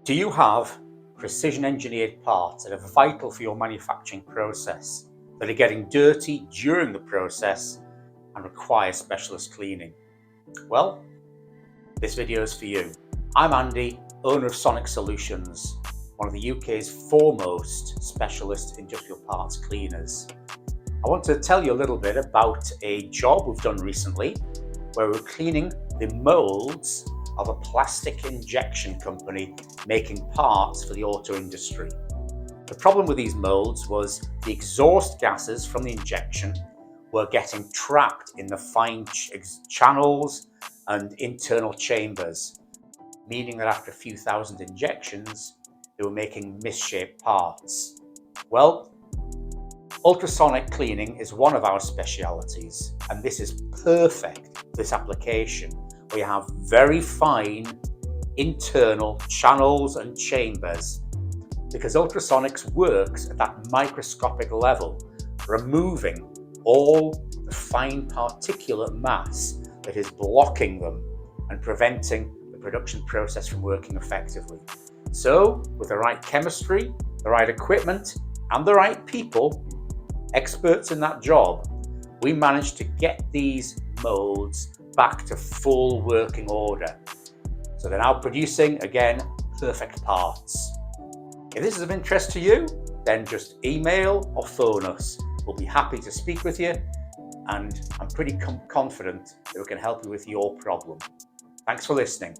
Do you have precision engineered parts that are vital for your manufacturing process that are getting dirty during the process and require specialist cleaning? Well, this video is for you. I'm Andy, owner of Sonic Solutions, one of the UK's foremost specialist industrial parts cleaners. I want to tell you a little bit about a job we've done recently where we're cleaning the moulds of a plastic injection company making parts for the auto industry. The problem with these moulds was the exhaust gases from the injection were getting trapped in the fine channels and internal chambers, meaning that after a few thousand injections, they were making misshaped parts. Well, ultrasonic cleaning is one of our specialities, and this is perfect for this application where you have very fine internal channels and chambers, because ultrasonics works at that microscopic level, removing all the fine particulate mass that is blocking them and preventing the production process from working effectively. So, with the right chemistry, the right equipment, and the right people, experts in that job, we managed to get these moulds back to full working order. So they're now producing, again, perfect parts. If this is of interest to you, then just email or phone us. We'll be happy to speak with you, and I'm pretty confident that we can help you with your problem. Thanks for listening.